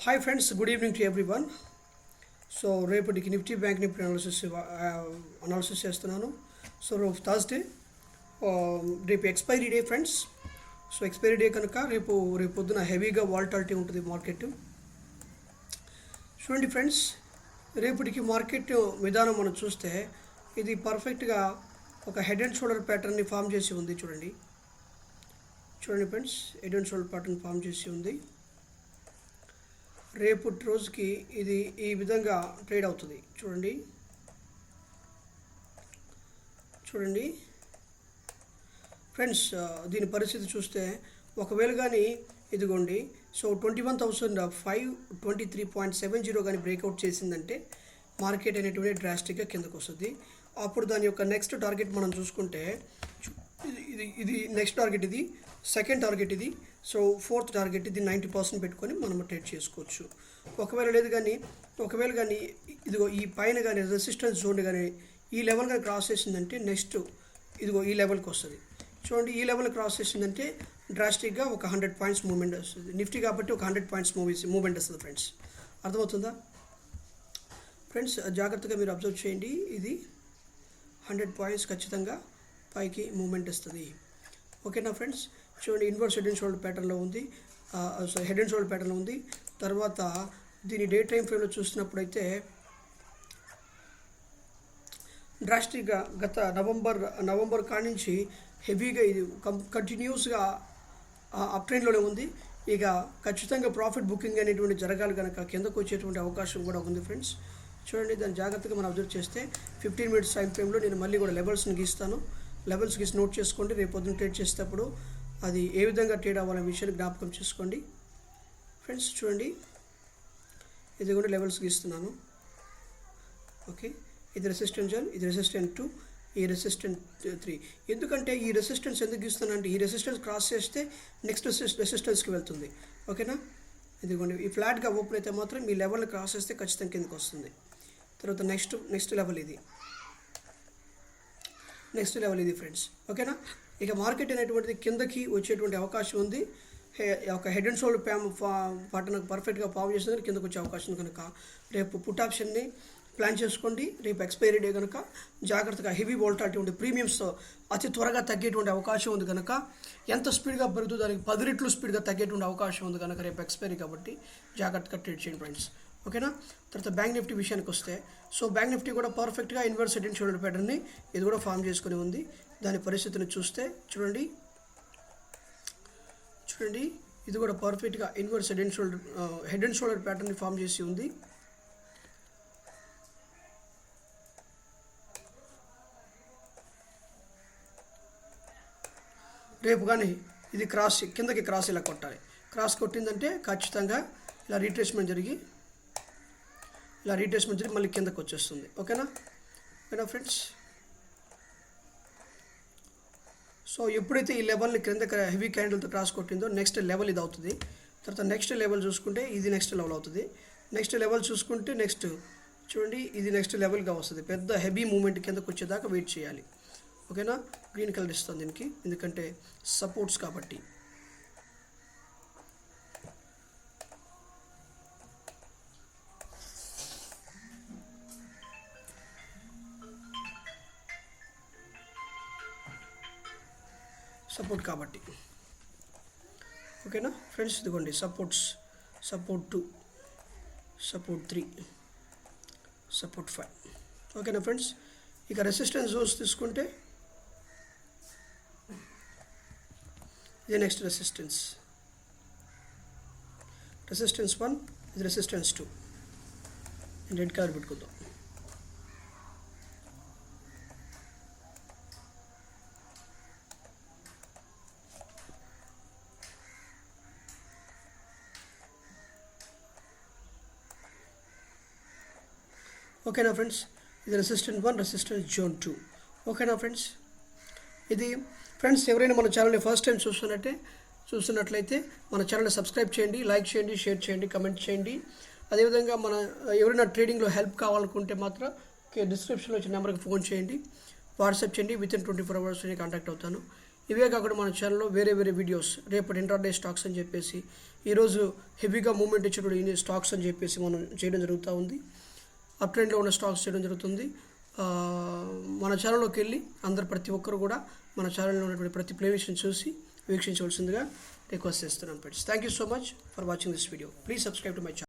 Hi friends, good evening to everyone. So రేపటికి Nifty bank Nifty analysis చేస్తున్నాను. So రేపు Thursday, రేపు expiry day friends. So expiry day కనుక రేపు పొద్దున హెవీగా వాలటాలిటీ ఉంటుంది మార్కెట్. చూడండి ఫ్రెండ్స్, రేపటికి మార్కెట్ విధానం మనం చూస్తే ఇది పర్ఫెక్ట్గా ఒక హెడ్ అండ్ షోల్డర్ ప్యాటర్న్ని ఫామ్ చేసి ఉంది. చూడండి friends, head and shoulder pattern form చేసి ఉంది. రేపటి రోజుకి ఇది ఈ విధంగా ట్రేడ్ అవుతుంది. చూడండి ఫ్రెండ్స్, దీని పరిస్థితి చూస్తే ఒకవేళ కానీ ఇదిగోండి, సో 21,523.70 కానీ బ్రేక్అవుట్ చేసిందంటే మార్కెట్ అనేటువంటి డ్రాస్టిక్గా కిందకు వస్తుంది. అప్పుడు దాని యొక్క నెక్స్ట్ టార్గెట్ మనం చూసుకుంటే ఇది నెక్స్ట్ టార్గెట్, ఇది సెకండ్ టార్గెట్, ఇది సో ఫోర్త్ టార్గెట్, ఇది 90% పెట్టుకొని మనం ట్రేడ్ చేసుకోవచ్చు. ఒకవేళ కానీ ఇదిగో ఈ పైన కానీ రెసిస్టెన్స్ జోన్ కానీ ఈ లెవెల్ కానీ క్రాస్ చేసిందంటే నెక్స్ట్ ఇదిగో ఈ లెవెల్కి వస్తుంది. చూడండి, ఈ లెవెల్ క్రాస్ చేసిందంటే డ్రాస్టిక్గా ఒక 100 పాయింట్స్ మూవ్మెంట్ వస్తుంది. నిఫ్టీ కాబట్టి ఒక 100 పాయింట్స్ మూవ్మెంట్ వస్తుంది ఫ్రెండ్స్. అర్థమవుతుందా ఫ్రెండ్స్? జాగ్రత్తగా మీరు అబ్జర్వ్ చేయండి. ఇది 100 పాయింట్స్ ఖచ్చితంగా పైకి మూవ్మెంట్ ఇస్తుంది. ఓకేనా ఫ్రెండ్స్? చూడండి, ఇన్వర్స్ హెడ్ అండ్ షోల్డర్ ప్యాటర్న్లో ఉంది, హెడ్ అండ్ షోల్డర్ ప్యాటర్న్లో ఉంది. తర్వాత దీని డే టైం ఫ్రేమ్లో చూసినప్పుడైతే డ్రాస్టిక్గా గత నవంబర్ కాడి నుంచి హెవీగా ఇది కంటిన్యూస్గా అప్ ట్రెండ్లోనే ఉంది. ఇక ఖచ్చితంగా ప్రాఫిట్ బుకింగ్ అనేటువంటి జరగాలి కనుక కిందకు వచ్చేటువంటి అవకాశం కూడా ఉంది ఫ్రెండ్స్. చూడండి, దాన్ని జాగ్రత్తగా మనం అబ్జర్వ్ చేస్తే 15 మినిట్స్ టైం ఫ్రేమ్లో నేను మళ్ళీ కూడా లెవెల్స్ని గీస్తాను. లెవెల్స్ గీసి నోట్ చేసుకోండి. రేపు పొద్దున్న ట్రేడ్ చేసేటప్పుడు అది ఏ విధంగా ట్రేడ్ అవ్వాలనే విషయాన్ని జ్ఞాపకం చేసుకోండి ఫ్రెండ్స్. చూడండి, ఇది కూడా లెవెల్స్ గీస్తున్నాను. ఓకే, ఇది రెసిస్టెన్స్ జోన్, ఇది రెసిస్టెంట్ 2, ఈ రెసిస్టెంట్ 3. ఎందుకంటే ఈ రెసిస్టెన్స్ ఎందుకు గీస్తానంటే ఈ రెసిస్టెన్స్ క్రాస్ చేస్తే నెక్స్ట్ రెసిస్టెన్స్కి వెళ్తుంది. ఓకేనా? ఇదిగోండి, ఈ ఫ్లాట్గా ఓపెన్ అయితే మాత్రం ఈ లెవెల్ని క్రాస్ చేస్తే ఖచ్చితంగా కిందకి వస్తుంది. తర్వాత నెక్స్ట్ లెవెల్ ఇది ఫ్రెండ్స్. ఓకేనా? ఇక మార్కెట్ అనేటువంటిది కిందకి వచ్చేటువంటి అవకాశం ఉంది. ఒక హెడ్ అండ్ షోల్డర్ పాటను పర్ఫెక్ట్గా ఫామ్ చేసిందని కిందకు వచ్చే అవకాశం ఉంది కనుక రేపు పుట్ ఆప్షన్ని ప్లాన్ చేసుకోండి. రేపు ఎక్స్పైరీ డే కనుక జాగ్రత్తగా హెవీ వోల్టాలిటీ ఉండే ప్రీమియమ్స్ అతి త్వరగా తగ్గేటువంటి అవకాశం ఉంది కనుక ఎంత స్పీడ్గా పెరుగుతుందో దానికి 10 రెట్లు స్పీడ్గా తగ్గేటువంటి అవకాశం ఉంది కనుక రేపు ఎక్స్పైరీ కాబట్టి జాగ్రత్తగా ట్రేడ్ చేయండి ఫ్రెండ్స్. ఓకేనా? తర్వాత బ్యాంక్ నిఫ్టీ విషయానికి వస్తే, సో బ్యాంక్ నిఫ్టీ కూడా పర్ఫెక్ట్గా ఇన్వర్స్ హెడ్ అండ్ షోల్డర్ ప్యాటర్న్ని ఇది కూడా ఫామ్ చేసుకుని ఉంది. దాని పరిస్థితిని చూస్తే చూడండి, ఇది కూడా పర్ఫెక్ట్గా ఇన్వర్స్ హెడ్ అండ్ షోల్డర్ ప్యాటర్న్ని ఫామ్ చేసి ఉంది. రేపు కానీ ఇది కిందకి క్రాస్ ఇలా కొట్టాలి. క్రాస్ కొట్టిందంటే ఖచ్చితంగా ఇలా రీట్రేస్మెంట్ జరిగి మళ్ళీ కిందకి వచ్చేస్తుంది. ఓకేనా ఫ్రెండ్స్? సో ఎప్పుడైతే ఈ లెవెల్ని కింద హెవీ క్యాండిల్తో క్రాస్ కొట్టిందో నెక్స్ట్ లెవెల్ ఇది అవుతుంది. తర్వాత నెక్స్ట్ లెవెల్ చూసుకుంటే ఇది నెక్స్ట్ లెవెల్ అవుతుంది. నెక్స్ట్ లెవెల్ చూసుకుంటే చూడండి, ఇది నెక్స్ట్ లెవెల్గా వస్తుంది. పెద్ద హెవీ మూమెంట్ కిందకు వచ్చేదాకా వెయిట్ చేయాలి. ఓకేనా? గ్రీన్ కలర్ ఇస్తుంది దీనికి, ఎందుకంటే సపోర్ట్స్ కాబట్టి. ఓకేనా ఫ్రెండ్స్? ఇదిగోండి సపోర్ట్ 2, సపోర్ట్ 3, సపోర్ట్ 5. ఓకేనా ఫ్రెండ్స్? ఇక రెసిస్టెన్స్ జోన్స్ తీసుకుంటే ఇది నెక్స్ట్ రెసిస్టెన్స్ 1, ఇది రెసిస్టెన్స్ 2. రెడ్ కలర్ పెట్టుకుందాం. ఓకేనా ఫ్రెండ్స్? ఇది రెసిస్టెన్స్ 1, రెసిస్టెన్స్ జోన్ 2. ఓకేనా ఫ్రెండ్స్? ఇది ఫ్రెండ్స్, ఎవరైనా మన ఛానల్ని ఫస్ట్ టైం చూస్తున్నట్లయితే మన ఛానల్ని సబ్స్క్రైబ్ చేయండి, లైక్ చేయండి, షేర్ చేయండి, కమెంట్ చేయండి. అదేవిధంగా ఎవరైనా ట్రేడింగ్లో హెల్ప్ కావాలనుకుంటే మాత్రం డిస్క్రిప్షన్లో వచ్చిన నెంబర్కి ఫోన్ చేయండి, వాట్సాప్ చేయండి. విత్ ఇన్ 24 అవర్స్ నేను కాంటాక్ట్ అవుతాను. ఇవే కాకుండా మన ఛానల్లో వేరే వీడియోస్ రేపటి ఇంట్రాడే స్టాక్స్ అని చెప్పేసి, ఈరోజు హెవీగా మూమెంట్ ఇచ్చేటువంటి స్టాక్స్ అని చెప్పేసి మనం చేయడం జరుగుతూ ఉంది. అప్ ట్రెండ్లో ఉన్న స్టాక్స్ చేయడం జరుగుతుంది. మన ఛానల్లోకి వెళ్ళి ప్రతి ఒక్కరు కూడా మన ఛానల్లో ఉన్నటువంటి ప్రతి ప్లేలిస్ట్ని చూసి వీక్షించవలసిందిగా రిక్వెస్ట్ చేస్తున్నాను friends. Thank you so much for watching this video. Please subscribe to my channel.